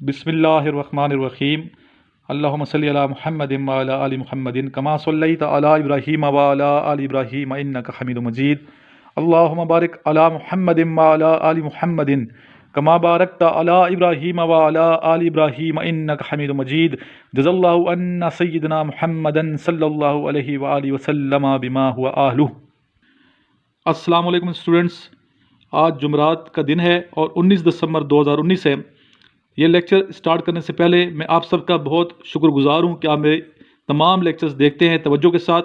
बिस्मिल्लाहिर्रहमानिर्रहीम। अल्लाहुम्मा सल्लि अला मुहम्मदिन व अला आलि मुहम्मदिन कमा सल्लैता अला इब्राहीम व अला आलि इब्राहीम इन्नका हमीदुम मजीद। अल्लाहुम्मा बारिक अला मुहम्मदिन व अला आलि मुहम्मदिन कमा बारकता अला इब्राहीम व अला आलि इब्राहीम इन्नका हमीदुम मजीद। जज़ल्लाहु अन्ना सय्यिदना मुहम्मदन सल्लल्लाहु अलैहि व आलिहि वसल्लम बिमा हुवा अहलुहु। अस्सलाम वालेकुम स्टूडेंट्स, आज जुमरात का दिन है और 19 दिसंबर 2019 है। ये लेक्चर स्टार्ट करने से पहले मैं आप सबका बहुत शुक्रगुजार हूँ कि आप मेरे तमाम लेक्चर्स देखते हैं तवज्जो के साथ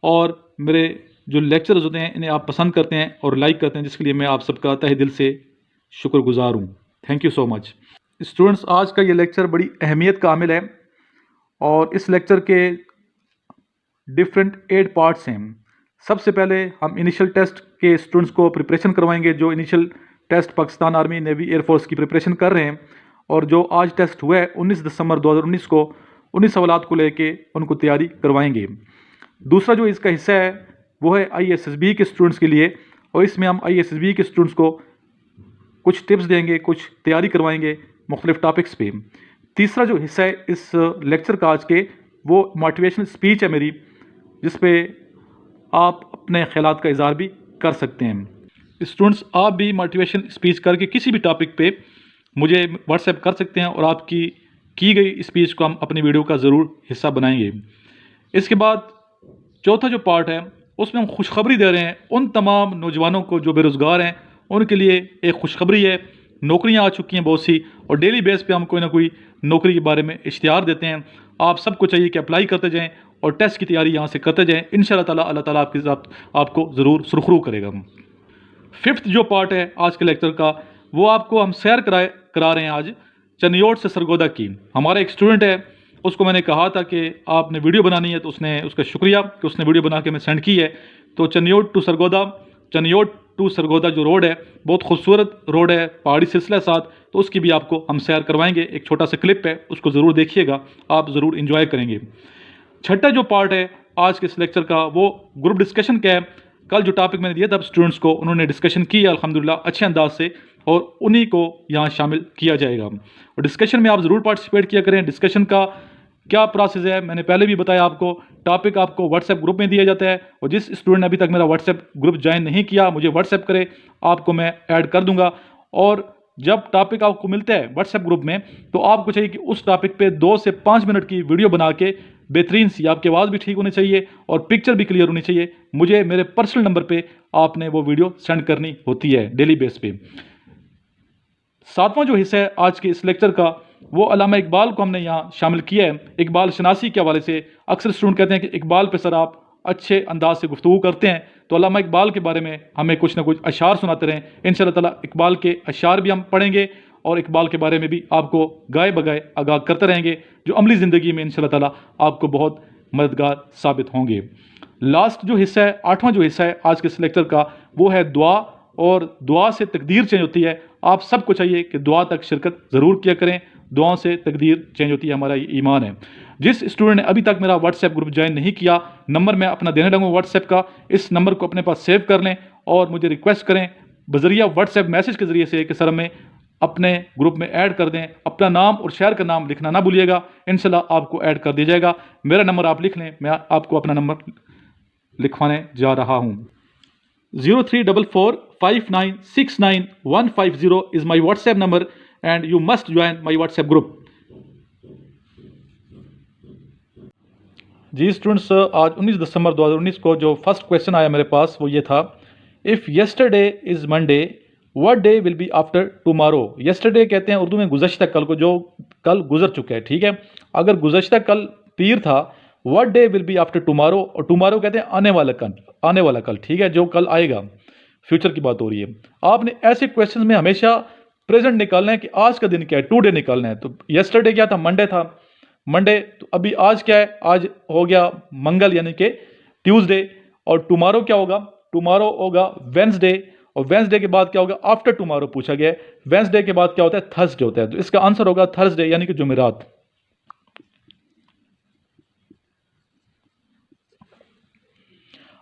और मेरे जो लेक्चर्स होते हैं इन्हें आप पसंद करते हैं और लाइक करते हैं, जिसके लिए मैं आप सबका तहे दिल से शुक्रगुजार हूँ। Thank you so much. Students, आज का ये लेक्चर बड़ी अहमियत का हामिल है और इस लेक्चर के डिफरेंट 8 पार्ट्स हैं। सबसे पहले हम इनिशियल टेस्ट के स्टूडेंट्स को प्रिपरेशन करवाएंगे जो initial test Pakistan army navy air force की प्रिपरेशन कर रहे हैं और जो आज टेस्ट हुआ है 19 दिसंबर 2019 को 19 सवालात को लेके उनको तैयारी करवाएंगे। दूसरा जो इसका हिस्सा है वो है ISSB के स्टूडेंट्स के लिए और इसमें हम ISSB के स्टूडेंट्स को कुछ टिप्स देंगे, कुछ तैयारी करवाएंगे मुख्तलिफ टॉपिक्स पे। तीसरा जो हिस्सा है इस लेक्चर का आज के वो मोटिवेशनल स्पीच है मेरी, जिस पे आप अपने ख्यालात का इज़हार भी कर सकते हैं। स्टूडेंट्स, आप भी मोटिवेशन स्पीच करके किसी भी टॉपिक पे मुझे व्हाट्सएप कर सकते हैं और आपकी की गई स्पीच को हम अपनी वीडियो का ज़रूर हिस्सा बनाएंगे। इसके बाद चौथा जो पार्ट है उसमें हम खुशखबरी दे रहे हैं उन तमाम नौजवानों को जो बेरोज़गार हैं, उनके लिए एक खुशखबरी है। नौकरियां आ चुकी हैं बहुत सी और डेली बेस पे हम कोई ना कोई नौकरी के बारे में इश्तिहार देते हैं। आप सबको चाहिए कि अप्लाई करते जाएँ और टेस्ट की तैयारी यहाँ से करते जाएँ। इंशाअल्लाह ताला अल्लाह ताला आपके साथ आपको ज़रूर सुरखरू करेगा। फिफ्थ जो पार्ट है आज के लेक्चर का वो आपको हम सैर करा रहे हैं आज चनियोट से सरगोदा की। हमारा एक स्टूडेंट है, उसको मैंने कहा था कि आपने वीडियो बनानी है तो उसका शुक्रिया कि उसने वीडियो बना के मैं सेंड की है। तो चनियोट टू सरगोदा जो रोड है बहुत खूबसूरत रोड है, पहाड़ी सिलसिला साथ, तो उसकी भी आपको हम सैर करवाएंगे। एक छोटा सा क्लिप है, उसको ज़रूर देखिएगा, आप ज़रूर इंजॉय करेंगे। छठा जो पार्ट है आज के इस लेक्चर का वो ग्रुप डिस्कशन का है। कल जो टॉपिक मैंने दिया था स्टूडेंट्स को, उन्होंने डिस्कशन किया अल्हम्दुलिल्लाह अच्छे अंदाज से और उन्हीं को यहाँ शामिल किया जाएगा। और डिस्कशन में आप ज़रूर पार्टिसिपेट किया करें। डिस्कशन का क्या प्रोसेस है मैंने पहले भी बताया आपको। टॉपिक आपको व्हाट्सएप ग्रुप में दिया जाता है और जिस स्टूडेंट ने अभी तक मेरा व्हाट्सएप ग्रुप ज्वाइन नहीं किया मुझे व्हाट्सएप करे, आपको मैं ऐड कर दूंगा। और जब टॉपिक आपको मिलता है व्हाट्सएप ग्रुप में तो आपको चाहिए कि उस टॉपिक पे 2 से 5 मिनट की वीडियो बना के बेहतरीन सी, आपकी आवाज़ भी ठीक होनी चाहिए और पिक्चर भी क्लियर होनी चाहिए, मुझे मेरे पर्सनल नंबर पे आपने वो वीडियो सेंड करनी होती है डेली बेस पे। सातवां जो हिस्सा है आज के इस लेक्चर का वो अल्लामा इकबाल को हमने यहाँ शामिल किया है। इकबाल शनासी के हवाले से अक्सर स्टूडेंट कहते हैं कि इकबाल पे सर आप अच्छे अंदाज से गुफ्तगू करते हैं, तो अल्लामा इकबाल के बारे में हमें कुछ ना कुछ अशार सुनाते रहें। इंशाअल्लाह ताला इकबाल के अशार भी हम पढ़ेंगे और इकबाल के बारे में भी आपको गाए बगाए आगाह करते रहेंगे, जो अमली ज़िंदगी में इंशाअल्लाह ताला आपको बहुत मददगार साबित होंगे। लास्ट जो हिस्सा है, आठवां जो हिस्सा है आज के इस लेक्चर का वो है दुआ, और दुआ से तकदीर चेंज होती है। आप सबको चाहिए कि दुआ तक शिरकत ज़रूर किया करें, दुआओं से तकदीर चेंज होती है, हमारा ये ईमान है। जिस स्टूडेंट ने अभी तक मेरा व्हाट्सएप ग्रुप ज्वाइन नहीं किया, नंबर मैं अपना देने लगूँ व्हाट्सएप का, इस नंबर को अपने पास सेव कर लें और मुझे रिक्वेस्ट करें बजरिया व्हाट्सएप मैसेज के ज़रिए से कि सर हमें अपने ग्रुप में ऐड कर दें। अपना नाम और शहर का नाम लिखना ना भूलिएगा, इंशाल्लाह आपको ऐड कर दिया जाएगा। मेरा नंबर आप लिख लें, मैं आपको अपना नंबर लिखवाने जा रहा हूँ। 03445969 is my WhatsApp number and you must join my WhatsApp group. जी स्टूडेंट्स, आज 19 दिसंबर 2019 को जो फर्स्ट क्वेश्चन आया मेरे पास वो ये था, if yesterday is Monday what day will be after tomorrow. Yesterday कहते हैं उर्दू में गुज़श्ता कल को, जो कल गुजर चुका है, ठीक है। अगर गुज़श्ता कल पीर था, what day will be after tomorrow, और टुमारो कहते हैं आने वाला कल, ठीक है, जो कल आएगा, फ्यूचर की बात हो रही है। आपने ऐसे क्वेश्चन में हमेशा प्रेजेंट निकालना है कि आज का दिन क्या है, टुडे निकालना है। तो येस्टरडे क्या था, मंडे था, मंडे, तो अभी आज क्या है, आज हो गया मंगल यानी कि ट्यूसडे, और टुमारो क्या होगा, टुमारो होगा वेंसडे, और वेंसडे के बाद क्या होगा, आफ्टर टुमारो पूछा गया है। वेंसडे के बाद क्या होता है, थर्सडे होता है, तो इसका आंसर होगा थर्सडे यानी कि जुमेरात।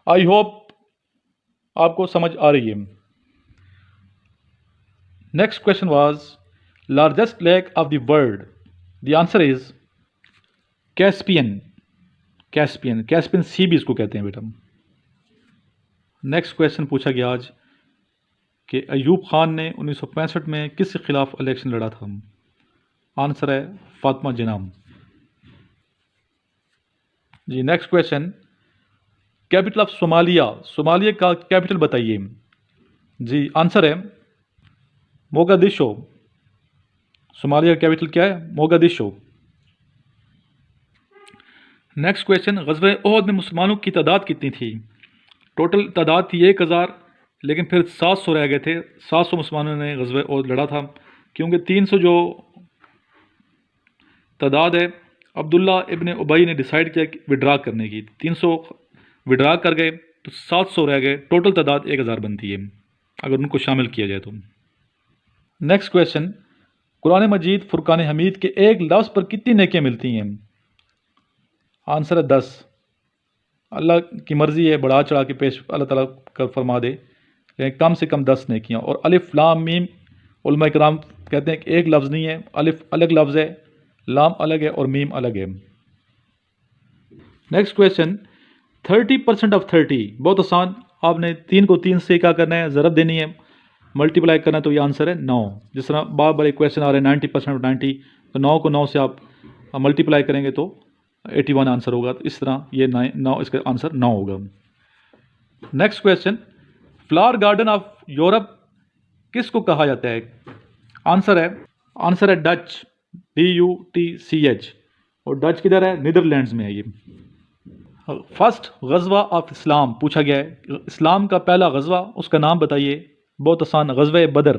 आई होप आपको समझ आ रही है। Next question was largest lake of the world? The answer is Caspian. Caspian, Caspian sea भी इसको कहते हैं बेटा। नेक्स्ट क्वेश्चन पूछा गया आज कि अयूब खान ने 1965 में किसके खिलाफ इलेक्शन लड़ा था? आंसर है Fatima Jinnah ji. Next question, capital of Somalia, Somalia का कैपिटल बताइए जी। आंसर है मोगादिशो। सोमालिया का कैपिटल क्या है? मोगादिशो। नेक्स्ट क्वेश्चन, ग़ज़वे ओहद में मुसलमानों की तादाद कितनी थी? टोटल तादाद थी 1000, लेकिन फिर 700 रह गए थे। 700 मुसलमानों ने ग़ज़वे ओहद लड़ा था, क्योंकि 300 जो तादाद है अब्दुल्ला इब्ने उबई ने डिसाइड किया कि विड्रा करने की। 300 विड्रा कर गए तो 700 रह गए, टोटल तादाद 1000 बनती है अगर उनको शामिल किया जाए तो। नेक्स्ट क्वेश्चन, कुरान मजीद फुरकान हमीद के एक लफ्ज़ पर कितनी नेकियां मिलती हैं? आंसर है 10। अल्लाह की मर्ज़ी है बढ़ा चढ़ा के पेश अल्लाह ताला कर फरमा दे, लेकिन कम से कम 10 नेकियां। और अलिफ लाम मीम उलमा इकराम कहते हैं कि एक लफ्ज़ नहीं है, अलिफ अलग लफ्ज़ है, लाम अलग है और मीम अलग है। नेक्स्ट क्वेश्चन, 30% ऑफ 30, बहुत आसान। आपने 3 को 3 से क्या करना है? ज़रब देनी है, मल्टीप्लाई करना है, तो ये आंसर है 9। जिस तरह बार बार एक क्वेश्चन आ रहे हैं 90% ऑफ 90, तो 9 को 9 से आप मल्टीप्लाई करेंगे तो 81 आंसर होगा। तो इस तरह ये 9 इसका आंसर 9 होगा। Next question, flower garden of Europe किसको कहा जाता है? आंसर है डच, DUTCH। और डच किधर है? नीदरलैंड्स में है ये। फर्स्ट गज़वा ऑफ इस्लाम पूछा गया है, इस्लाम का पहला गज़वा उसका नाम बताइए। बहुत आसान, गज़वे बदर।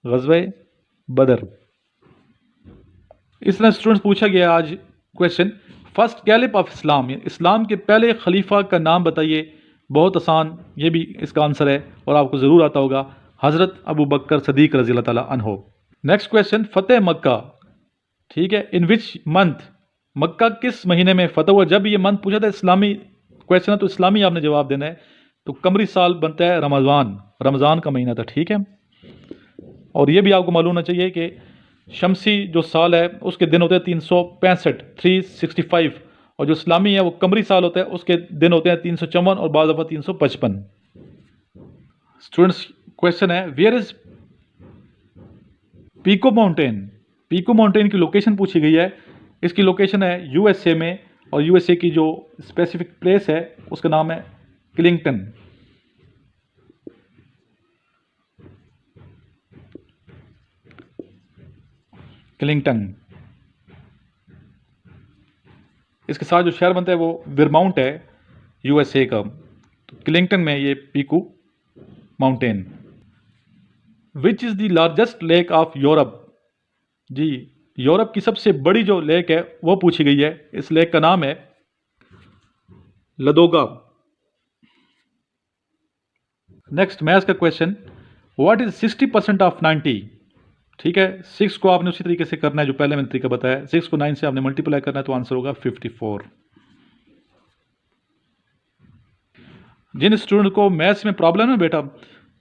गज़वे बदर। इस तरह स्टूडेंट्स पूछा गया आज question, first caliph of Islam, इस्लाम के पहले खलीफा का नाम बताइए। बहुत आसान, ये भी इसका आंसर है और आपको ज़रूर आता होगा, हज़रत अबू बकर सदीक रज़ी अल्लाह ताला अन्हो। नेक्स्ट क्वेश्चन, फ़तेह मक्का, ठीक है, इन विच मंथ, मक्का किस महीने में फ़तह हुआ? जब ये मंथ पूछा था, इस्लामी क्वेश्चन है तो इस्लामी आपने जवाब देना है। तो कमरी साल बनता है रमज़ान का महीना था, ठीक है। और ये भी आपको मालूम होना चाहिए कि शमसी जो साल है उसके दिन होते हैं 365, 365, और जो इस्लामी है वो कमरी साल होता है, उसके दिन होते हैं 354 और बाद दफ़ा 355। स्टूडेंट्स क्वेश्चन है, where is Pico mountain? Pico mountain की लोकेशन पूछी गई है। इसकी लोकेशन है USA में, और USA की जो स्पेसिफिक प्लेस है उसका नाम है क्लिंगटन। क्लिंगटन। इसके साथ जो शहर बनता है वो विरमाउंट है USA का। तो क्लिंगटन में ये Pico mountain. Which is the largest lake of Europe? जी, यूरोप की सबसे बड़ी जो लेक है वो पूछी गई है। इस लेक का नाम है लदोगा। नेक्स्ट मैथ्स का क्वेश्चन, व्हाट इज 60% ऑफ 90? ठीक है, 6 को आपने उसी तरीके से करना है जो पहले मैंने तरीका बताया। 6 को 9 से आपने मल्टीप्लाई करना है तो आंसर होगा 54। जिन स्टूडेंट को मैथ्स में प्रॉब्लम है बेटा,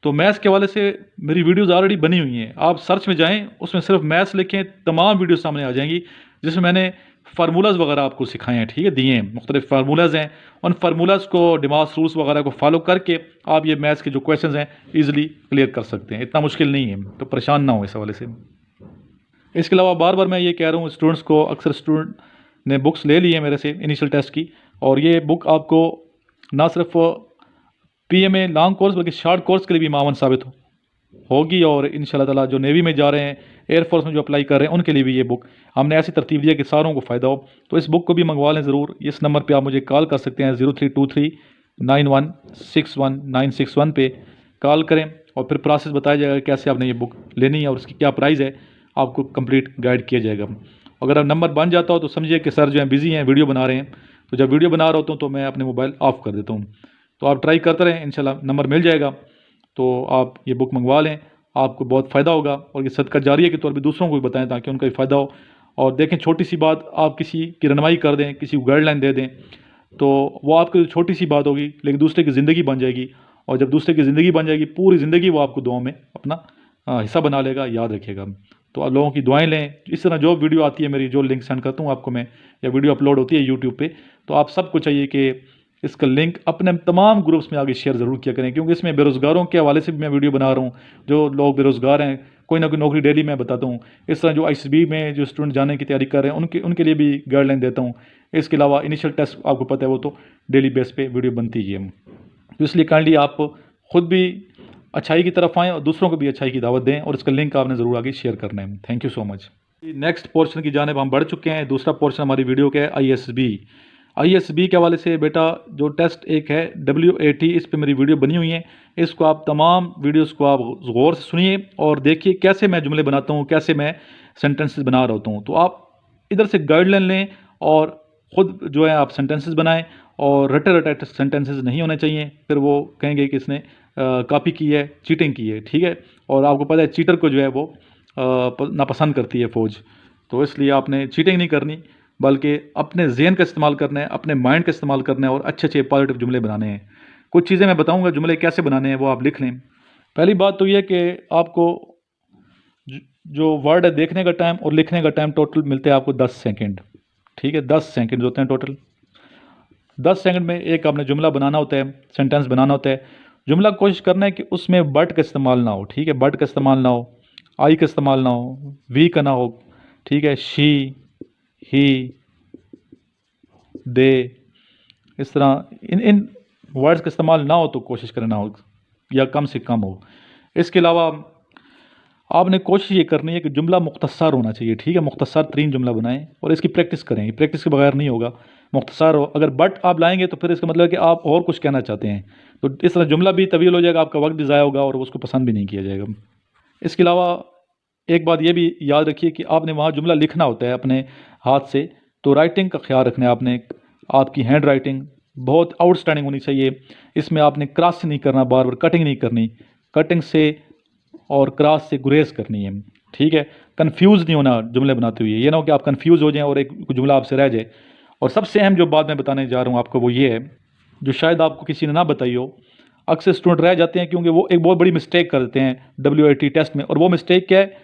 तो मैथ्स के हवाले से मेरी वीडियोस ऑलरेडी बनी हुई हैं। आप सर्च में जाएं, उसमें सिर्फ मैथ्स लिखें, तमाम वीडियो सामने आ जाएंगी जिसमें मैंने फार्मूलाज वगैरह आपको सिखाए हैं, ठीक है, दिए हैं। मुख्तलिफ फार्मूलाज हैं, उन फार्मूलाज को, डिमास रूल्स वगैरह को फॉलो करके आप ये मैथ्स के जो क्वेश्चन हैं ईजिली क्लियर कर सकते हैं। इतना मुश्किल नहीं है, तो परेशान ना हो इस हवाले से। इसके अलावा बार बार मैं ये कह रहा हूँ स्टूडेंट्स को, अक्सर स्टूडेंट ने बुक्स ले ली है मेरे से इनिशियल टेस्ट की, और ये बुक आपको ना सिर्फ PMA लॉन्ग कोर्स बल्कि शॉर्ट कोर्स के लिए भी मावन साबित होगी। और इंशाल्लाह ताला जो नेवी में जा रहे हैं, एयरफोर्स में जो अप्लाई कर रहे हैं, उनके लिए भी ये बुक हमने ऐसी तरतीब दी है कि सारों को फ़ायदा हो। तो इस बुक को भी मंगवा लें ज़रूर। इस नंबर पे आप मुझे कॉल कर सकते हैं, 03239161 पे कॉल करें और फिर प्रोसेस बताया जाएगा कैसे आपने ये बुक लेनी है और उसकी क्या प्राइस है, आपको कंप्लीट गाइड किया जाएगा। अगर अब नंबर बन जाता हो तो समझिए कि सर जो है बिज़ी हैं, वीडियो बना रहे हैं। तो जब वीडियो बना रहा होता हूँ तो मैं अपने मोबाइल ऑफ़ कर देता हूँ। तो आप ट्राई करते रहें, इंशाल्लाह नंबर मिल जाएगा। तो आप ये बुक मंगवा लें, आपको बहुत फ़ायदा होगा। और ये सदका जारिया के तौर पे दूसरों को भी बताएं ताकि उनका भी फ़ायदा हो। और देखें, छोटी सी बात आप किसी की रहनुमाई कर दें, किसी को गाइडलाइन दे दें, तो वो आपकी छोटी सी बात होगी लेकिन दूसरे की ज़िंदगी बन जाएगी। और जब दूसरे की ज़िंदगी बन जाएगी, पूरी ज़िंदगी वो आपको दुआ में अपना हिस्सा बना लेगा, याद रखिएगा। तो आप लोगों की दुआएं लें। इस तरह जो वीडियो आती है मेरी, जो लिंक सेंड करता हूँ आपको मैं, या वीडियो अपलोड होती है यूट्यूब पे, तो आप सबको चाहिए कि इसका लिंक अपने तमाम ग्रुप्स में आगे शेयर ज़रूर किया करें, क्योंकि इसमें बेरोज़गारों के हवाले से भी मैं वीडियो बना रहा हूँ। जो लोग बेरोज़गार हैं, कोई ना कोई नौकरी डेली मैं बताता हूँ। इस तरह जो ICB में जो स्टूडेंट जाने की तैयारी कर रहे हैं उनके लिए भी गाइडलाइन देता हूँ। इसके अलावा इनिशियल टेस्ट आपको पता है, वो तो डेली बेस पे वीडियो बनती ही है। तो इसलिए काइंडली आप खुद भी अच्छाई की तरफ आएँ और दूसरों को भी अच्छाई की दावत दें, और इसका लिंक आपने ज़रूर आगे शेयर करना है। Thank you so much. Next portion की जानिब हम बढ़ चुके हैं। दूसरा पोर्शन हमारी वीडियो का है ISB के हवाले से। बेटा जो टेस्ट एक है WAT, इस पे मेरी वीडियो बनी हुई है। इसको आप तमाम वीडियोस को आप गौर से सुनिए और देखिए कैसे मैं जुमले बनाता हूँ, कैसे मैं सेंटेंसेस बना रहा होता हूँ। तो आप इधर से गाइडलाइन लें और ख़ुद जो है आप सेंटेंसेस बनाएं, और रटे सेंटेंसेस नहीं होने चाहिए, फिर वो कहेंगे कि इसने कॉपी की है, चीटिंग की है। ठीक है, और आपको पता है चीटर को जो है वो नापसंद करती है फ़ौज। तो इसलिए आपने चीटिंग नहीं करनी, बल्कि अपने ज़हन का इस्तेमाल करना है, अपने माइंड का इस्तेमाल करना है, और अच्छे अच्छे पॉजिटिव जुमले बनाने हैं। कुछ चीज़ें मैं बताऊंगा जुमले कैसे बनाने हैं, वो आप लिख लें। पहली बात तो ये कि आपको जो वर्ड है देखने का टाइम और लिखने का टाइम टोटल मिलते हैं आपको 10 सेकंड। ठीक है, 10 सेकंड होते हैं टोटल। 10 सेकंड में एक आपने जुमला बनाना होता है, सेंटेंस बनाना होता है। जुमला कोशिश करना है कि उसमें बट का इस्तेमाल ना हो। ठीक है, बट का इस्तेमाल ना हो, आई का इस्तेमाल ना हो, वी का ना हो। ठीक है, शी, ही, दे, इस तरह इन वर्ड्स का इस्तेमाल ना हो तो कोशिश करें ना हो, या कम से कम हो। इसके अलावा आपने कोशिश ये करनी है कि जुमला मुख्तसर होना चाहिए। ठीक है, मुख्तसर तरीन जुमला बनाएं और इसकी प्रैक्टिस करें। प्रैक्टिस के बगैर नहीं होगा, मुख्तसर हो। अगर बट आप लाएंगे तो फिर इसका मतलब है कि आप और कुछ कहना चाहते हैं, तो इस तरह जुमला भी तवील हो जाएगा, आपका वक्त भी ज़ाया होगा और उसको पसंद भी नहीं किया जाएगा। इसके अलावा एक बात ये भी याद रखिए कि आपने वहाँ जुमला लिखना होता है अपने हाथ से, तो राइटिंग का ख्याल रखना है आपने। आपकी हैंड राइटिंग बहुत आउटस्टैंडिंग होनी चाहिए। इसमें आपने क्रॉस नहीं करना, बार बार कटिंग नहीं करनी। कटिंग से और क्रॉस से गुरेज करनी है। ठीक है, कंफ्यूज नहीं होना जुमले बनाते हुए। ये ना हो कि आप कंफ्यूज हो जाएं और एक जुमला आपसे रह जाए। और सबसे अहम जो बात मैं बताने जा रहा हूँ आपको, वो ये है जो शायद आपको किसी ने ना बताई हो। अक्सर स्टूडेंट रह जाते हैं क्योंकि वो एक बहुत बड़ी मिस्टेक कर देते हैं WAT टेस्ट में, और वो मिस्टेक क्या है,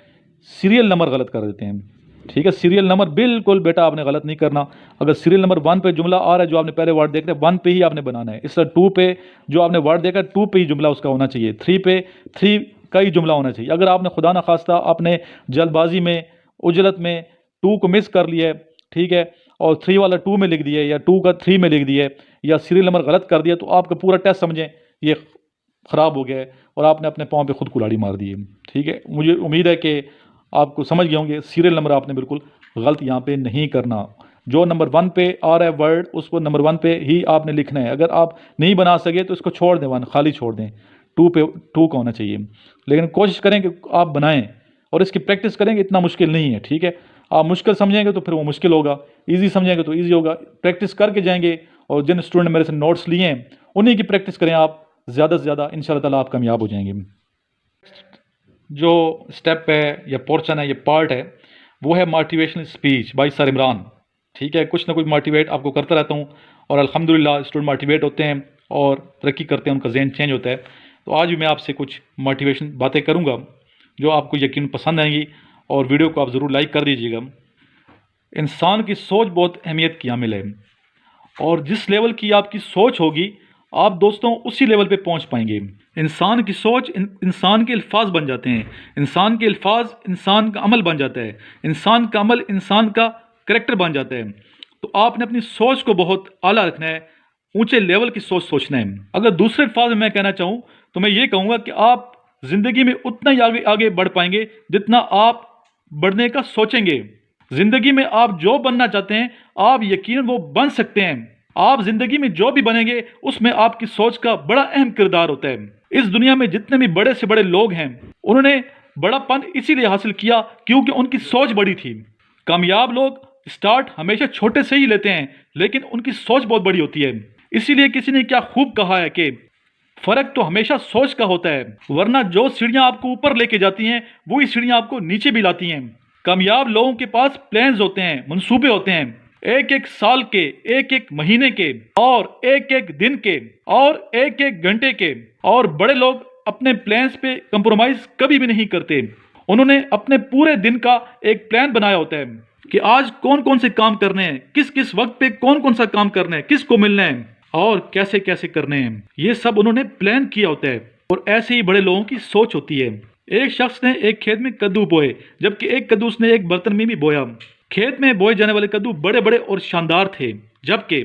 सीरियल नंबर गलत कर देते हैं। ठीक है, सीरियल नंबर बिल्कुल बेटा आपने गलत नहीं करना। अगर सीरियल नंबर 1 पे जुमला आ रहा है, जो आपने पहले वर्ड देख रहे हैं, 1 पे ही आपने बनाना है। इस तरह 2 पे जो आपने वर्ड देखा, 2 पे ही जुमला उसका होना चाहिए। 3 पे 3 का ही जुमला होना चाहिए। अगर आपने खुदा ना खास्ता आपने जल्दबाजी में, उजलत में 2 को मिस कर लिया है, ठीक है, और 3 वाला 2 में लिख दिया है, या 2 का 3 में लिख दिया है, या सीरियल नंबर गलत कर दिया, तो आपका पूरा टेस्ट समझें ये ख़राब हो गया है और आपने अपने पाँव पे खुद कुल्हाड़ी मार दी है। ठीक है, मुझे उम्मीद है कि आपको समझ गए होंगे। सीरियल नंबर आपने बिल्कुल गलत यहाँ पे नहीं करना। जो नंबर 1 पे आ रहा है वर्ड, उसको नंबर 1 पे ही आपने लिखना है। अगर आप नहीं बना सके तो इसको छोड़ दें, 1 खाली छोड़ दें। 2 पे 2 का होना चाहिए, लेकिन कोशिश करें कि आप बनाएं और इसकी प्रैक्टिस करेंगे। इतना मुश्किल नहीं है। ठीक है, आप मुश्किल समझेंगे तो फिर वो मुश्किल होगा, ईजी समझेंगे तो ईजी होगा। प्रैक्टिस करके जाएंगे, और जिन स्टूडेंट ने मेरे से नोट्स लिए हैं उन्हीं की प्रैक्टिस करें आप ज़्यादा से ज़्यादा, इंशाअल्लाह ताला आप कामयाब हो जाएंगे। जो स्टेप है या पोर्शन है या पार्ट है, वो है motivational speech bye sir Imran. ठीक है, कुछ ना कुछ मोटिवेट आपको करता रहता हूँ, और अल्हम्दुलिल्लाह स्टूडेंट मोटिवेट होते हैं और तरक्की करते हैं, उनका जहन चेंज होता है। तो आज भी मैं आपसे कुछ मोटिवेशन बातें करूँगा जो आपको यकीन पसंद आएंगी, और वीडियो को आप ज़रूर लाइक कर दीजिएगा। इंसान की सोच बहुत अहमियत की हामिल है, और जिस लेवल की आपकी सोच होगी आप दोस्तों उसी लेवल पे पहुंच पाएंगे। इंसान की सोच इंसान के अल्फाज बन जाते हैं, इंसान के अल्फाज इंसान का अमल बन जाता है, इंसान का अमल इंसान का करैक्टर बन जाता है। तो आपने अपनी सोच को बहुत आला रखना है, ऊंचे लेवल की सोच सोचना है। अगर दूसरे अल्फाज में मैं कहना चाहूँ तो मैं ये कहूँगा कि आप ज़िंदगी में उतना ही आगे बढ़ पाएंगे जितना आप बढ़ने का सोचेंगे। ज़िंदगी में आप जो बनना चाहते हैं आप यकीनन वो बन सकते हैं। आप ज़िंदगी में जो भी बनेंगे उसमें आपकी सोच का बड़ा अहम किरदार होता है। इस दुनिया में जितने भी बड़े से बड़े लोग हैं उन्होंने बड़ापन इसीलिए हासिल किया क्योंकि उनकी सोच बड़ी थी। कामयाब लोग स्टार्ट हमेशा छोटे से ही लेते हैं, लेकिन उनकी सोच बहुत बड़ी होती है। इसीलिए किसी ने क्या खूब कहा है कि फर्क तो हमेशा सोच का होता है, वरना जो सीढ़ियां आपको ऊपर लेके जाती हैं वही सीढ़ियां आपको नीचे भी लाती हैं। कामयाब लोगों के पास प्लान्स होते हैं, मंसूबे होते हैं, एक एक साल के, एक एक महीने के, और एक एक दिन के, और एक एक घंटे के। और बड़े लोग अपने प्लान्स पे कंप्रोमाइज कभी भी नहीं करते। उन्होंने अपने पूरे दिन का एक प्लान बनाया होता है कि आज कौन कौन से काम करने हैं, किस किस वक्त पे कौन कौन सा काम करना है, किसको मिलना है और कैसे कैसे करने हैं। ये सब उन्होंने प्लान किया होता है। और ऐसे ही बड़े लोगों की सोच होती है। एक शख्स ने एक खेत में कद्दू बोए, जबकि एक कद्दू उसने एक बर्तन में भी बोया। खेत में बोए जाने वाले कद्दू बड़े बड़े और शानदार थे, जबकि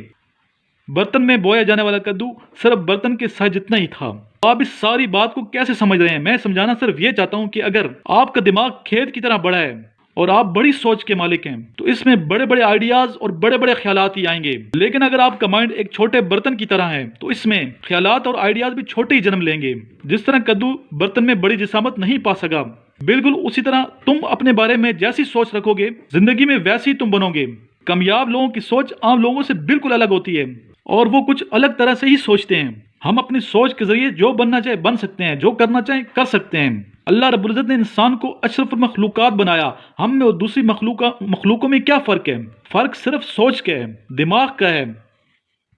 बर्तन में बोया जाने वाला कद्दू सिर्फ बर्तन के साइज जितना ही था। आप इस सारी बात को कैसे समझ रहे हैं? मैं समझाना सिर्फ ये चाहता हूं कि अगर आपका दिमाग खेत की तरह बड़ा है और आप बड़ी सोच के मालिक हैं, तो इसमें बड़े बड़े आइडियाज और बड़े बड़े ख्यालात ही आएंगे। लेकिन अगर आपका माइंड एक छोटे बर्तन की तरह है, तो इसमें ख्यालात और आइडियाज भी छोटे ही जन्म लेंगे। जिस तरह कद्दू बर्तन में बड़ी जिसामत नहीं पा सका, बिल्कुल उसी तरह तुम अपने बारे में जैसी सोच रखोगे, जिंदगी में वैसे ही तुम बनोगे। कामयाब लोगों की सोच आम लोगों से बिल्कुल अलग होती है और वो कुछ अलग तरह से ही सोचते हैं। हम अपनी सोच के जरिए जो बनना चाहे बन सकते हैं, जो करना चाहे कर सकते हैं। अल्लाह रब्बुल इज्जत ने इंसान को अशरफुल मखलूकात बनाया। हम में और दूसरी मखलूकों में क्या फ़र्क है? फ़र्क सिर्फ सोच का है, दिमाग का है।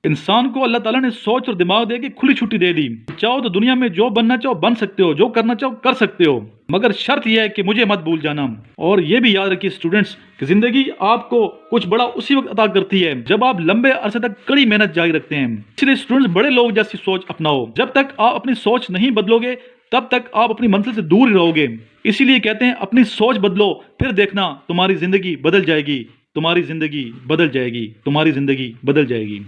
इंसान को अल्लाह ताला ने सोच और दिमाग दे के खुली छुट्टी दे दी। चाहो तो दुनिया में जो बनना चाहो बन सकते हो, जो करना चाहो कर सकते हो, मगर शर्त यह है कि मुझे मत भूल जाना। और ये भी याद रखिए स्टूडेंट्स कि जिंदगी आपको कुछ बड़ा उसी वक्त अता करती है जब आप लंबे अरसे तक कड़ी मेहनत जारी रखते हैं। इसलिए स्टूडेंट्स बड़े लोग जैसी सोच अपनाओ। जब तक आप अपनी सोच नहीं बदलोगे, तब तक आप अपनी मंजिल से दूर ही रहोगे। इसीलिए कहते हैं अपनी सोच बदलो, फिर देखना तुम्हारी जिंदगी बदल जाएगी, तुम्हारी जिंदगी बदल जाएगी, तुम्हारी जिंदगी बदल जाएगी।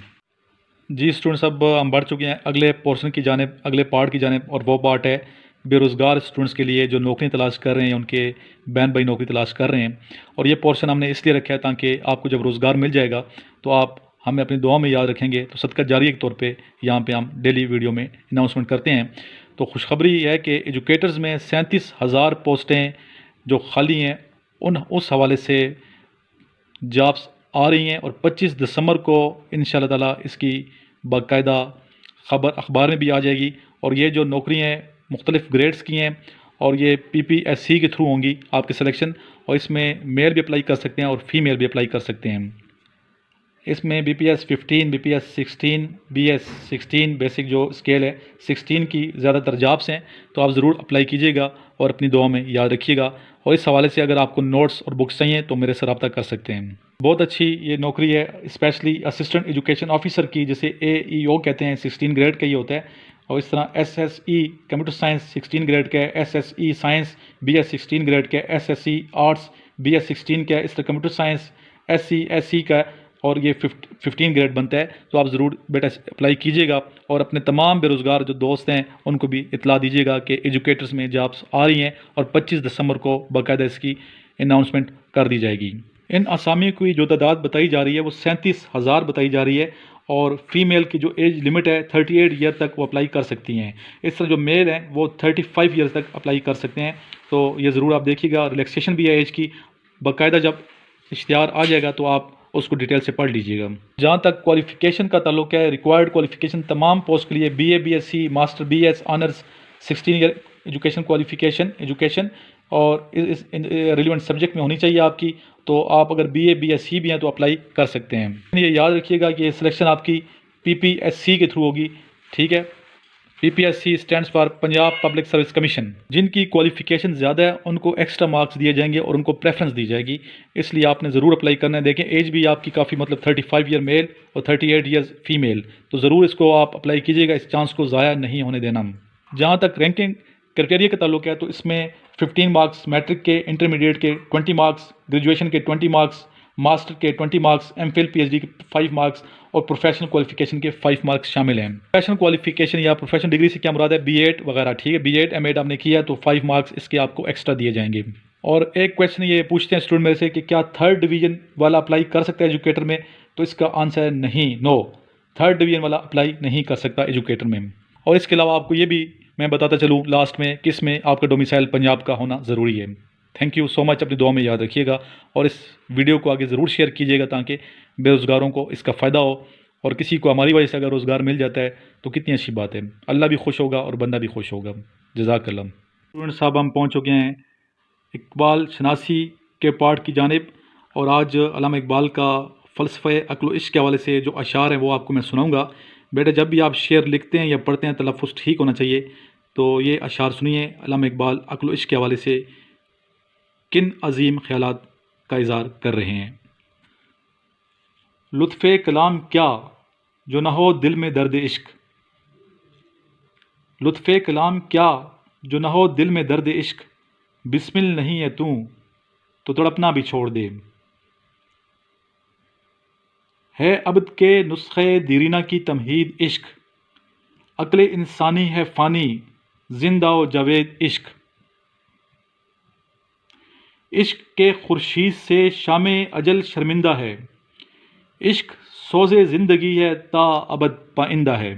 जी स्टूडेंट्स, अब हम बढ़ चुके हैं अगले पोर्शन की जानिब, अगले पार्ट की जानिब, और वो पार्ट है बेरोज़गार स्टूडेंट्स के लिए जो नौकरी तलाश कर रहे हैं, उनके बहन भाई नौकरी तलाश कर रहे हैं। और ये पोर्शन हमने इसलिए रखा है ताकि आपको जब रोज़गार मिल जाएगा तो आप हमें अपनी दुआ में याद रखेंगे। तो सदका जारिया के तौर पे यहाँ पे हम डेली वीडियो में अनाउंसमेंट करते हैं। तो खुशखबरी है कि एजुकेटर्स में 37,000 पोस्टें जो खाली हैं उस हवाले से जॉब्स आ रही हैं और 25 दिसंबर को इंशाअल्लाह ताला इसकी बाकायदा ख़बर अखबार में भी आ जाएगी। और ये जो नौकरी हैं मुख्तलिफ़ ग्रेड्स की हैं और ये PPSC के थ्रू होंगी आपकी सिलेक्शन। और इसमें मेल भी अप्लाई कर सकते हैं और फीमेल भी अप्लाई कर सकते हैं। इसमें BPS 15, BPS 16, BS 16 बेसिक जो स्केल है 16 की ज़्यादातर जॉब्स हैं। तो आप ज़रूर अप्लाई कीजिएगा और अपनी दुआ में याद रखिएगा। और इस हवाले से अगर आपको नोट्स और बुक्स चाहिए तो मेरे से रब्ता कर सकते हैं। बहुत अच्छी ये नौकरी है, स्पेशली असिस्टेंट एजुकेशन ऑफिसर की, जिसे AEO कहते हैं, 16 ग्रेड का ही होता है। और इस तरह SSE कंप्यूटर साइंस 16 ग्रेड का है, SSE साइंस BS 16 ग्रेड का है, SSE आर्ट्स BS 16 का है, इस तरह कंप्यूटर साइंस SE का है और ये 15 ग्रेड बनता है। तो आप ज़रूर बेटा अप्लाई कीजिएगा और अपने तमाम बेरोज़गार जो दोस्त हैं उनको भी इतला दीजिएगा कि एजुकेटर्स में जॉब्स आ रही हैं और 25 दिसंबर को बाकायदा इसकी अनाउंसमेंट कर दी जाएगी। इन असामियों की जो तादाद बताई जा रही है वो 37,000 बताई जा रही है। और फीमेल की जो एज लिमिट है 38 ईयर तक वो अप्लाई कर सकती हैं। इस तरह जो मेल हैं वो 35 ईयर तक अप्लाई कर सकते हैं। तो ये ज़रूर आप देखिएगा। रिलैक्सेशन भी है एज की, बाकायदा जब इश्तिहार आ जाएगा तो आप उसको डिटेल से पढ़ लीजिएगा। जहाँ तक क्वालिफ़िकेशन का ताल्लुक है, रिक्वायर्ड क्वालिफ़िकेशन तमाम पोस्ट के लिए BA BSc master BS honours 16 year education qualification और इस रिलेवेंट सब्जेक्ट में होनी चाहिए आपकी। तो आप अगर BA BSc भी हैं तो अप्लाई कर सकते हैं। ये याद रखिएगा कि ये सिलेक्शन आपकी PPSC के थ्रू होगी, ठीक है। PPSC stands for Punjab public service commission. जिनकी क्वालिफ़िकेशन ज़्यादा है उनको एक्स्ट्रा मार्क्स दिए जाएंगे और उनको प्रेफरेंस दी जाएगी, इसलिए आपने ज़रूर अप्लाई करना है। देखें एज भी आपकी काफ़ी, मतलब 35 ईयर मेल और 38 ईयर्स फीमेल। तो ज़रूर इसको आप अप्लाई कीजिएगा, इस चांस को ज़ाया नहीं होने देना। जहाँ तक रैंकिंग क्राइटेरिया का ताल्लुक है तो इसमें 15 मार्क्स मैट्रिक के, इंटरमीडिएट के 20 मार्क्स, ग्रेजुएशन के 20 मार्क्स, मास्टर के 20 मार्क्स, MPhil PhD के 5 मार्क्स और प्रोफेशनल क्वालिफिकेशन के 5 मार्क्स शामिल हैं। प्रोफेशनल क्वालिफिकेशन या प्रोफेशनल डिग्री से क्या मुराद है? B.Ed वगैरह, ठीक है। B.Ed M.Ed आपने किया तो 5 मार्क्स इसके आपको एक्स्ट्रा दिए जाएंगे। और एक क्वेश्चन ये पूछते हैं स्टूडेंट मेरे से कि क्या 3rd डिवीज़न वाला अप्लाई कर सकता है एजुकेटर में? तो इसका आंसर है नहीं, नो। 3rd डिवीज़न वाला अप्लाई नहीं कर सकता एजुकेटर में। और इसके अलावा आपको ये भी मैं बताता चलूँ लास्ट में किस में आपका डोमिसाइल पंजाब का होना ज़रूरी है। थैंक यू सो मच, अपनी दुआ में याद रखिएगा और इस वीडियो को आगे ज़रूर शेयर कीजिएगा ताकि बेरोज़गारों को इसका फ़ायदा हो। और किसी को हमारी वजह से अगर रोज़गार मिल जाता है तो कितनी अच्छी बात है। अल्लाह भी खुश होगा और बंदा भी खुश होगा। जज़ाकल्लाह। स्टूडेंट साहब, हम पहुँच चुके हैं इकबाल शनासी के पार्ट की जानिब और आज अल्लामा इकबाल का फ़लसफ़े अक़्ल व इश्क़ के हवाले से जो अशार हैं वो आपको मैं सुनाऊँगा। बेटा जब भी आप शेर लिखते हैं या पढ़ते हैं तलफ़्फ़ुज़ ठीक होना चाहिए। तो ये अशार सुनिए, अल्लामा इकबाल अक्ल इश्क के हवाले से किन अजीम ख्यालात का इज़हार कर रहे हैं। लुत्फ़े कलाम क्या जो न हो दिल में दर्द इश्क, लुत्फ़े कलाम क्या जो न हो दिल में दर्द इश्क, बिस्मिल नहीं है तू तो तड़पना भी छोड़ दे। है अब्द के नुस्खे दीरीना की तमहीद इश्क, अक्ल इंसानी है फ़ानी जिंदा व जावेद इश्क। इश्क के खुर्शीद से शामे अजल शर्मिंदा है, इश्क सोज़े ज़िंदगी है ता अबद पाइंदा है।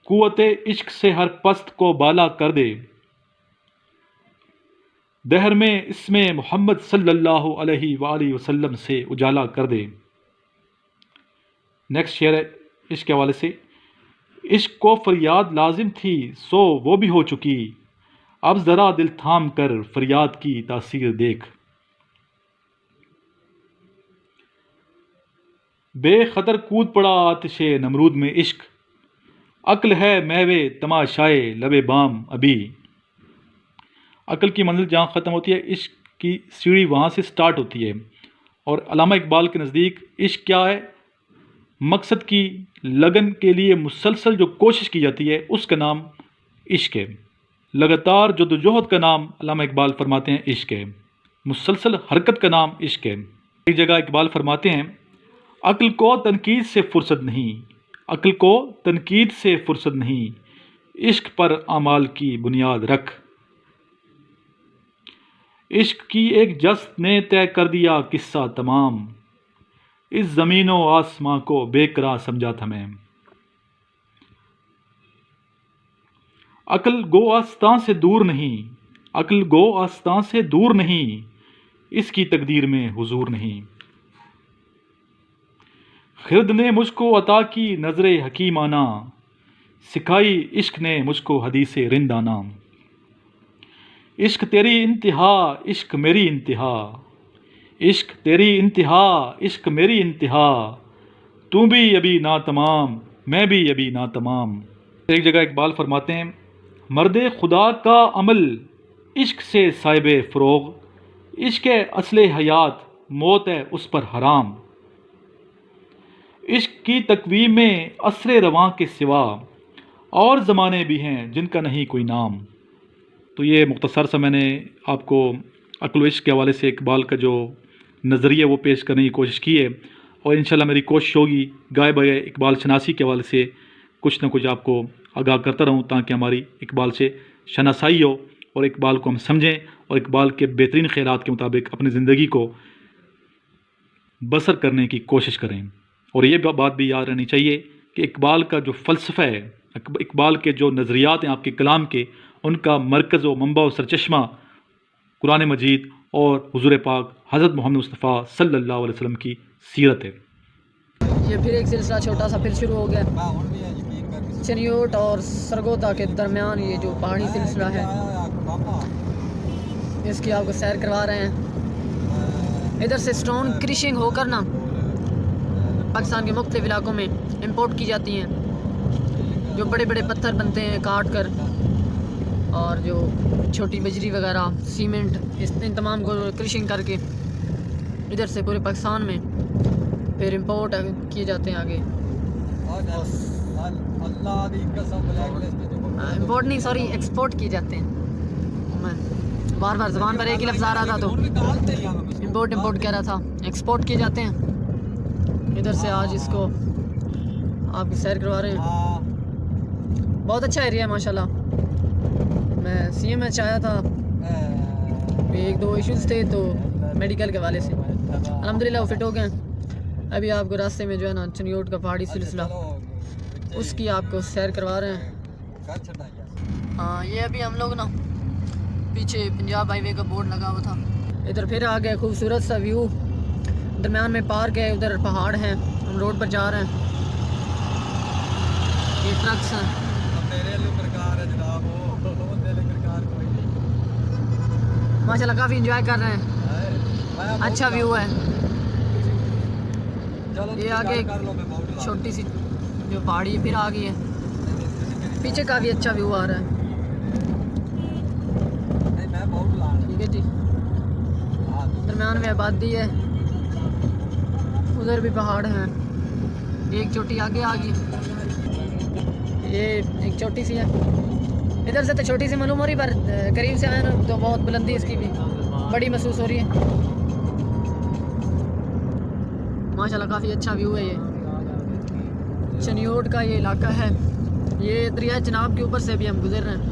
कुव्वते इश्क से हर पस्त को बाला कर दे, दहर में इसमें मोहम्मद सल्लल्लाहु अलैहि वसल्लम से उजाला कर दे। नेक्स्ट शेयर है इश्क के हवाले से। इश्क को फरियाद लाजिम थी सो वो भी हो चुकी, अब ज़रा दिल थाम कर फरियाद की तासीर देख। बेखतर कूद पड़ा आतिशे नमरूद में इश्क, अक्ल है महवे तमाशाए लबे बाम अभी। अक्ल की मंजिल जहाँ ख़त्म होती है, इश्क की सीढ़ी वहाँ से स्टार्ट होती है। और अल्लामा इकबाल के नज़दीक इश्क क्या है? मकसद की लगन के लिए मुसलसल जो कोशिश की जाती है उसका नाम इश्क है। लगातार जद्दोजहद का नाम अल्लामा इकबाल फरमाते हैं इश्क है। मुसलसल हरकत का नाम इश्क है। एक जगह इकबाल फरमाते हैं, अक्ल को तनकीद से फुर्सत नहीं, अक्ल को तनकीद से फुर्सत नहीं, इश्क पर आमाल की बुनियाद रख। इश्क की एक जस्त ने तय कर दिया किस्सा तमाम, इस ज़मीनो आसमां को बेकरार समझा था मैं। अक्ल गो आस्तां से दूर नहीं, अक्ल गो आस्तां से दूर नहीं, इसकी तकदीर में हुजूर नहीं। खिरद ने मुझको अता की नजरे हकीमाना, सिखाई इश्क ने मुझको हदीसे रिंदाना। इश्क तेरी इंतहा इश्क मेरी इंतहा, इश्क तेरी इंतहा इश्क मेरी इंतहा, तू भी अभी ना तमाम मैं भी अभी ना तमाम। एक जगह इकबाल फरमाते हैं, मर्दे खुदा का अमल इश्क से साहिबे फ़रोग़, इश्क असले हयात मौत है उस पर हराम। इश्क की तकवीम में असरे रवां के सिवा और ज़माने भी हैं जिनका नहीं कोई नाम। तो ये मुख्तसर सा मैंने आपको अक्ल इश्क के हवाले से इकबाल का जो नज़रिया वो पेश करने की कोशिश की है। और इंशाल्लाह मेरी कोशिश होगी गाए बगैर इकबाल शनासी के हवाले से कुछ ना कुछ आपको आगाह करता रहूँ, ताकि हमारी इकबाल से शनासाई हो और इकबाल को हम समझें और इकबाल के बेहतरीन ख़यालात के मुताबिक अपनी ज़िंदगी को बसर करने की कोशिश करें। और ये बात भी याद रहनी चाहिए कि इकबाल का जो फ़लसफ़ा है, इकबाल के जो नज़रियात हैं आपके कलाम के, उनका मरकज़ व मंबा व सरचश्मा कुरान मजीद और हुज़ूर पाक हज़रत मोहम्मद मुस्तफ़ा सल्लल्लाहु अलैहि वसल्लम की सीरत है। ये फिर एक सिलसिला छोटा सा फिर शुरू हो गया। चनियोट और सरगोदा के दरमियान ये जो पहाड़ी सिलसिला है, इसकी आपको सैर करवा रहे हैं। इधर से स्टोन क्रिशिंग होकर ना पाकिस्तान के मुख्तलिफ इलाकों में इंपोर्ट की जाती हैं। जो बड़े बड़े पत्थर बनते हैं काट कर, और जो छोटी बजरी वगैरह सीमेंट, इन तमाम को क्रिशिंग करके इधर से पूरे पाकिस्तान में फिर इंपोर्ट किए जाते हैं आगे। इंपोर्ट नहीं, सॉरी, एक्सपोर्ट किए जाते हैं। मैं बार बार ज़बान पर एक ही लफ्ज़ आ रहा था तो इंपोर्ट कह रहा था। एक्सपोर्ट किए जाते हैं। इधर से आज इसको आपकी सैर करवा रहे हैं। बहुत अच्छा एरिया है माशाल्लाह। मैं CMH आया था, एक दो इश्यूज़ थे तो मेडिकल के वाले से अल्हम्दुलिल्लाह वो फिट हो गए। अभी आपको रास्ते में जो है ना चनियोट का पहाड़ी सिलसिला, उसकी आपको सैर करवा रहे हैं। हाँ, ये अभी हम लोग ना पीछे पंजाब हाईवे का बोर्ड लगा हुआ था। इधर फिर आ गया खूबसूरत सा व्यू, दरमियान में पार्क है, उधर पहाड़ हैं, हम रोड पर जा रहे हैं। ये ट्रक्स हैं। माशाल्लाह काफ़ी इंजॉय कर रहे हैं, अच्छा व्यू है। ये आगे छोटी सी जो पहाड़ी फिर आ गई है। पीछे काफ़ी अच्छा व्यू आ रहा है। ठीक है जी, दरम्यान में आबादी है, उधर भी पहाड़ हैं, एक चोटी आगे आ गई, ये एक छोटी सी है, इधर से तो छोटी सी मालूम हो रही, पर करीब से आए ना तो बहुत बुलंदी इसकी भी बड़ी महसूस हो रही है। माशाल्लाह काफ़ी अच्छा व्यू है। ये चनियोट का ये इलाका है, ये दरिया चनाब के ऊपर से भी हम गुजर रहे हैं।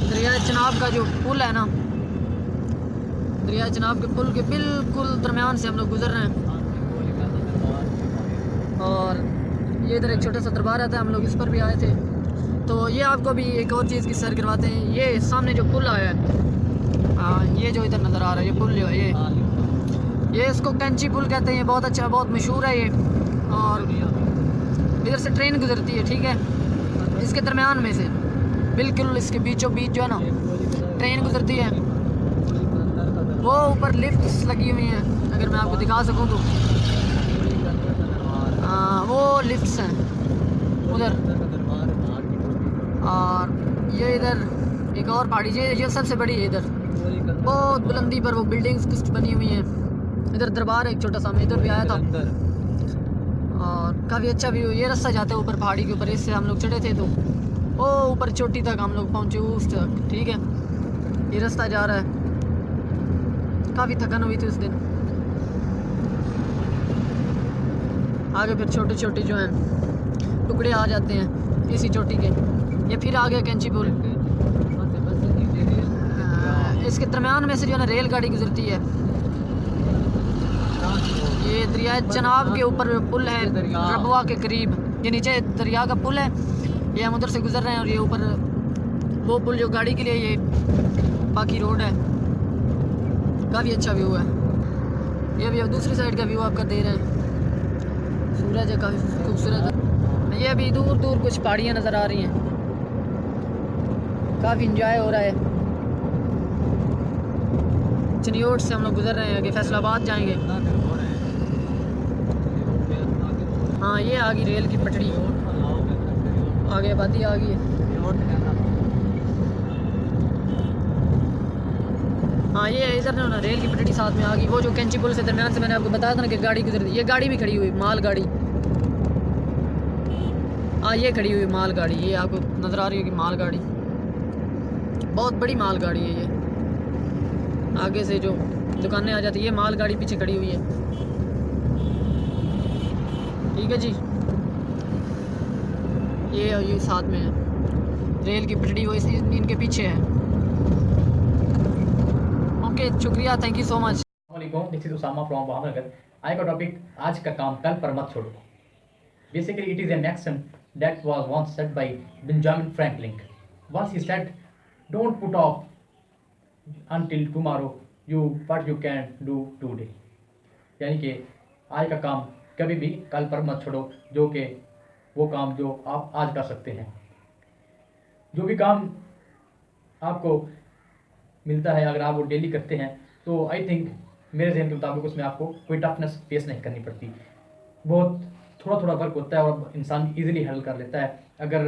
दरिया चनाब का जो पुल है ना, दरिया चनाब के पुल के बिल्कुल दरमियान से हम लोग गुजर रहे हैं। और ये इधर एक छोटा सा दरबार आता है, हम लोग इस पर भी आए थे। तो ये आपको भी एक और चीज़ की सैर करवाते हैं। ये सामने जो पुल आया है, ये जो इधर नज़र आ रहा है, ये पुल जो है, ये इसको कैंची पुल कहते हैं। ये बहुत अच्छा, बहुत मशहूर है ये। और इधर से ट्रेन गुजरती है, ठीक है, इसके दरमियान में से बिल्कुल इसके बीचों बीच जो है ना ट्रेन गुजरती है। वो ऊपर लिफ्ट्स लगी हुई हैं, अगर मैं आपको दिखा सकूं तो वो लिफ्ट्स हैं उधर। और ये इधर एक और पहाड़ी, ये सबसे बड़ी है इधर, बहुत बुलंदी पर वो बिल्डिंग्स कुछ बनी हुई हैं। इधर दरबार है एक छोटा सा, मैं इधर भी आया था और काफ़ी अच्छा व्यू। ये रास्ता जाता है ऊपर पहाड़ी के ऊपर, इससे हम लोग चढ़े थे तो वो ऊपर चोटी तक हम लोग पहुँचे उस तक, ठीक है। ये रास्ता जा रहा है, काफ़ी थकान हुई थी उस दिन। आगे फिर छोटे छोटे जो हैं टुकड़े आ जाते हैं इसी चोटी के। ये फिर आ गया कैंची पुल। इसके दरमियान में से जो है ना रेलगाड़ी गुजरती है। ये दरिया चनाब के ऊपर पुल है, रबवा के करीब। ये नीचे दरिया का पुल है, ये हम उधर से गुजर रहे हैं। और ये ऊपर वो पुल जो गाड़ी के लिए, ये बाकी रोड है। काफ़ी अच्छा व्यू है। ये भी अब दूसरी साइड का व्यू आपका दे रहे हैं। सूरज है, काफ़ी खूबसूरत है। ये अभी दूर दूर कुछ पहाड़ियाँ नज़र आ रही हैं, काफ़ी इंजॉय हो रहा है। चनियोट से हम लोग गुजर रहे हैं, आगे फैसलाबाद जाएंगे। हाँ, ये आ गई रेल की पटड़ी, आगे आबादी आ गई है। हाँ, ये इधर ना रेल की पटड़ी साथ में आ गई। वो जो कैंची पुल से दरमियान से मैंने आपको बताया था ना कि गाड़ी गुजर रही, ये गाड़ी भी खड़ी हुई, माल गाड़ी। हाँ, ये खड़ी हुई माल गाड़ी, ये आपको नज़र आ रही होगी माल गाड़ी, बहुत बड़ी माल गाड़ी है ये। आगे से जो दुकानें आ जाती है, ये माल गाड़ी पीछे खड़ी हुई है, ठीक है जी। ये साथ में है रेल की पटड़ी, वो इनके पीछे है। ओके, शुक्रिया, थैंक यू सो मच। अस्सलामुअलैकुम, this is Usama from Bhavnagar. आज का टॉपिक, आज का काम कल पर मत छोड़ो। Basically it is an maxim that was once said by Benjamin Franklin. Once he said, don't put off until tomorrow you what you can do today। यानी कि आज का काम कभी भी कल पर मत छोड़ो, जो कि वो काम जो आप आज कर सकते हैं। जो भी काम आपको मिलता है, अगर आप वो डेली करते हैं तो आई थिंक मेरे जहन के मुताबिक उसमें आपको कोई टफनेस फेस नहीं करनी पड़ती। बहुत थोड़ा थोड़ा वर्क होता है और इंसान इजीली हल कर लेता है। अगर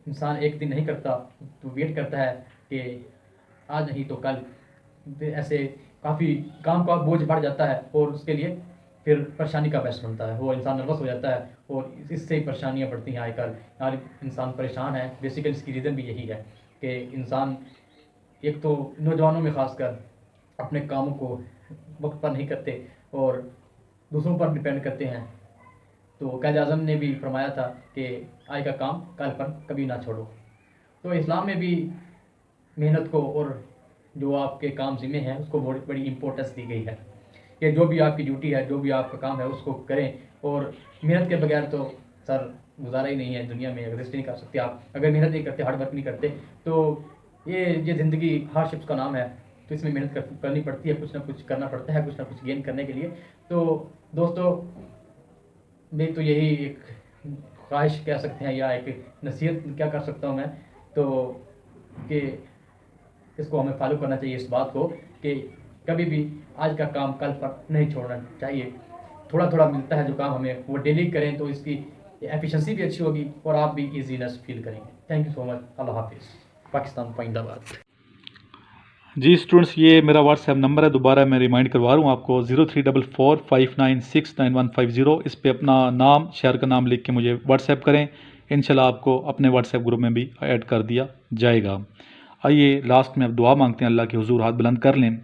इंसान एक दिन नहीं करता तो वेट करता है कि आज नहीं तो कल, ऐसे काफ़ी काम का बोझ बढ़ जाता है और उसके लिए फिर परेशानी का बहस बनता है। वो इंसान नर्वस हो जाता है और इससे ही परेशानियाँ बढ़ती हैं। आजकल हर इंसान परेशान है। बेसिकली इसकी रीज़न भी यही है कि इंसान एक तो नौजवानों में ख़ासकर अपने कामों को वक्त पर नहीं करते और दूसरों पर डिपेंड करते हैं। तो कायद आज़म ने भी फरमाया था कि आज का काम कल पर कभी ना छोड़ो। तो इस्लाम में भी मेहनत को और जो आपके काम ज़िम्मे हैं उसको बहुत बड़ी इम्पोर्टेंस दी गई है कि जो भी आपकी ड्यूटी है, जो भी आपका काम है उसको करें। और मेहनत के बगैर तो सर गुजारा ही नहीं है, दुनिया में एग्जिस्ट नहीं कर सकते आप अगर मेहनत नहीं करते, हार्ड वर्क नहीं करते। तो ये ज़िंदगी हार्डशिप्स का नाम है, तो इसमें मेहनत करनी पड़ती है, कुछ ना कुछ करना पड़ता है, कुछ ना कुछ गेन करने के लिए। तो दोस्तों, मैं तो यही एक ख्वाहिश कह सकते हैं या एक नसीहत क्या कर सकता हूँ मैं, तो कि इसको हमें फॉलो करना चाहिए, इस बात को कि कभी भी आज का काम कल पर नहीं छोड़ना चाहिए। थोड़ा थोड़ा मिलता है जो काम हमें, वो डेली करें तो इसकी एफिशिएंसी भी अच्छी होगी और आप भी इजीनेस फील करेंगे। थैंक यू सो मच, अल्लाह हाफिज़, पाकिस्तान पाइंदाबाद। जी स्टूडेंट्स, ये मेरा व्हाट्सएप नंबर है, दोबारा मैं रिमाइंड करवा रहा हूँ आपको 034459695150। इस पे अपना नाम, शहर का नाम लिख के मुझे व्हाट्सएप करें। इंशाल्लाह आपको अपने व्हाट्सएप ग्रुप में भी ऐड कर दिया जाएगा। आइए लास्ट में अब दुआ मांगते हैं, अल्लाह के हुजूर हाथ बुलंद कर लें।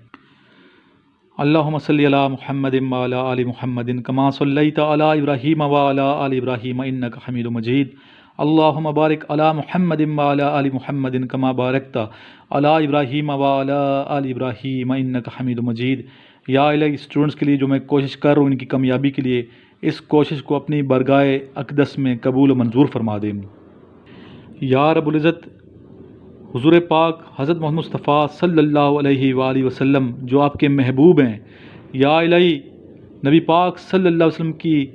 अल्लाहुम्मा सल्ली अला मुहम्मदिन व अला आलि मुहम्मदिन कमा सल्लैता अला इब्राहीम व अला आलि इब्राहीम इन्नका हमीदुम मजीद। अल्लाहुम्मा बारिक अला मुहम्मदिन व अला आलि मुहम्मदिन कमा बारकता अला इब्राहीम व अला आलि इब्राहीम इन्नका हमीदुम मजीद। या इलाही, स्टूडेंट्स के लिए जो मैं कोशिश कर रहा हूँ इनकी कामयाबी के लिए, इस कोशिश को अपनी बरगाह अक़दस में कबूल व मंजूर फरमा दें। या रब्बुल इज़्ज़त, हुज़ूर पाक हज़रत मोहम्मद मुस्तफ़ा सल्लल्लाहु अलैहि वालैहि वसल्लम जो आपके महबूब हैं, या इलाही नबी पाक सल्लल्लाहु अलैहि वसल्लम की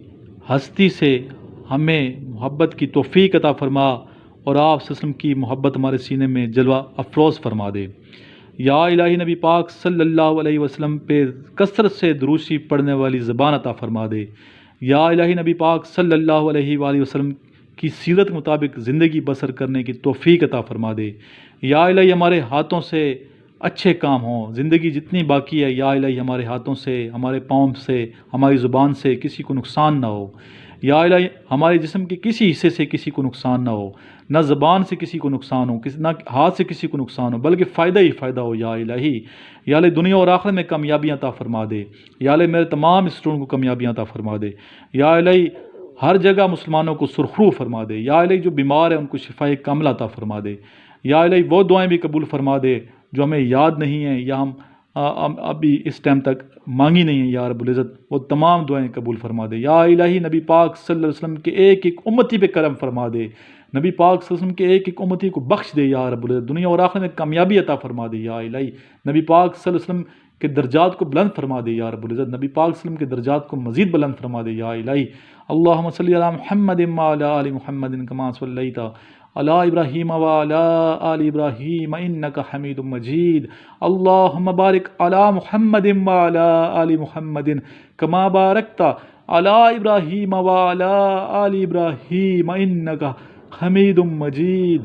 हस्ती से हमें मोहब्बत की तौफ़ीक़ अता फ़रमा और आप वसल्लम की मोहब्बत हमारे सीने में जलवा अफ़रोज़ फरमा दे। या इलाही नबी पाक सल्लल्लाहु अलैहि वसल्लम पे कसरत से दुरूशी पढ़ने वाली ज़बान अता फ़रमा दे। या इलाही नबी पाक सल्लल्लाहु अलैहि वसल्लम की सीरत के मुताबिक ज़िंदगी बसर करने की तौफ़ीक़ अता फ़रमा दे। या इलाही हमारे हाथों से अच्छे काम हों, ज़िंदगी जितनी बाकी है या इलाही हमारे हाथों से, हमारे पाँव से, हमारी ज़ुबान से किसी को नुकसान ना हो। या इलाही हमारे जिस्म के किसी हिस्से से किसी को नुकसान ना हो, ना ज़बान से किसी को नुकसान हो, ना हाथ से किसी को नुकसान हो, बल्कि फ़ायदा ही फ़ायदा हो। या इलाही दुनिया और आखिरत में कामयाबियाँ अता फ़रमा दे। या इलाही मेरे तमाम स्टूडेंट को कामयाबियाँ अता फ़रमा दे। या इलाही हर जगह मुसलमानों को सुरखरू फरमा दे। या इलाही जो बीमार है उनको शिफाए कामिला अता फ़रमा दे। या इलाही वो दुआएं भी कबूल फरमा दे जो हमें याद नहीं है या हम अभी इस टाइम तक मांगी नहीं है। या रब्बुल इज़्ज़त, वो तमाम दुआएं कबूल फरमा दे। या इलाही नबी पाक सल्लल्लाहु अलैहि वसल्लम के एक एक उम्मती पे करम फरमा दे। नबी पाक सल्लल्लाहु अलैहि वसल्लम के एक एक उम्मती को बख्श दे। या रब्बुल इज़्ज़त, दुनिया और आखिरत में कामयाबी अता फरमा दे। या इलाही नबी पाक सल्लल्लाहु अलैहि वसल्लम के दर्जात को बुलंद फरमा दे। या रब्बुल इज़्ज़त, नबी पाक सल्लल्लाहु अलैहि वसल्लम के दर्जात को मज़ीद बुलंद फरमा दे। या इलाही अल्लाहुम्मा सल्ली अला मुहम्मदिन व अला आलि मुहम्मदिन कमा सल्लैता अला इब्राहीम व अला आलि इब्राहीम इन्नका हमीदुम मजीद। अल्लाहुम्मा बारिक अला मुहम्मदिन व अला आलि मुहम्मदिन कमा बारकता अला इब्राहीम व अला आलि इब्राहीम इन्नका हमीदुम मजीद।